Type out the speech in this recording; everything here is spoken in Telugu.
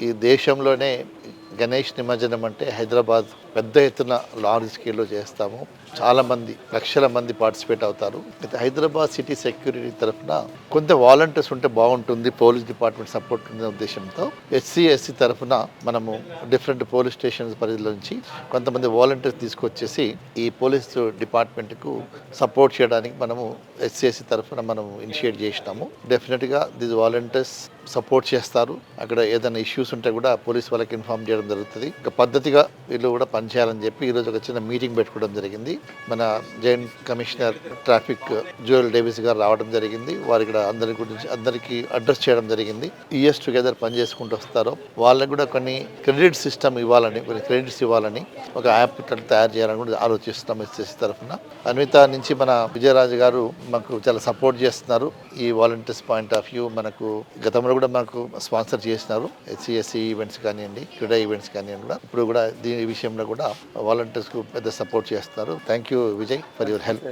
ఈ దేశంలోనే గణేష్ నిమజ్జనం అంటే హైదరాబాద్ పెద్ద ఎత్తున లార్జ్ స్కేల్లో చేస్తాము. చాలామంది లక్షల మంది పార్టిసిపేట్ అవుతారు. అయితే హైదరాబాద్ సిటీ సెక్యూరిటీ తరఫున కొంత వాలంటీర్స్ ఉంటే బాగుంటుంది, పోలీస్ డిపార్ట్మెంట్ సపోర్ట్ ఉండే ఉద్దేశంతో ఎస్సీ తరఫున మనము డిఫరెంట్ పోలీస్ స్టేషన్స్ పరిధిలో నుంచి కొంతమంది వాలంటీర్స్ తీసుకొచ్చేసి ఈ పోలీస్ డిపార్ట్మెంట్కు సపోర్ట్ చేయడానికి మనము ఎస్సీ తరఫున మనము ఇనిషియేట్ చేసినాము. డెఫినెట్గా దీస్ వాలంటీర్స్ సపోర్ట్ చేస్తారు. అక్కడ ఏదైనా ఇష్యూస్ ఉంటే కూడా పోలీస్ వాళ్ళకి ఇన్ఫార్మ్ చేయడం జరుగుతుంది. ఒక పద్ధతిగా వీళ్ళు కూడా పనిచేయాలని చెప్పి ఈరోజు ఒక చిన్న మీటింగ్ పెట్టుకోవడం జరిగింది. మన joint commissioner traffic Joel Davis గారు రావడం జరిగింది. వారు ఇక్కడ అందరికీ అడ్రస్ చేయడం జరిగింది. ఇయర్స్ టుగెదర్ పనిచేసుకుంటూ వస్తారో వాళ్ళకి కూడా కొన్ని క్రెడిట్ సిస్టమ్ ఇవ్వాలని, కొన్ని క్రెడిట్స్ ఇవ్వాలని ఒక యాప్ తయారు చేయాలని కూడా ఆలోచిస్తున్నాం ఎస్ఎస్సి తరఫున. అన్విత నుంచి మన విజయరాజు గారు మాకు చాలా సపోర్ట్ చేస్తున్నారు. ఈ వాలంటీర్స్ పాయింట్ ఆఫ్ వ్యూ మనకు గతంలో కూడా మాకు స్పాన్సర్ చేసినారు. ఎస్సీ ఈవెంట్స్ కానివ్వండి, క్రీడా ఈవెంట్స్ కానివ్వండి కూడా ఇప్పుడు కూడా దీని విషయంలో కూడా వాలంటీర్స్కు పెద్ద సపోర్ట్ చేస్తారు. Thank you Vijay for your help.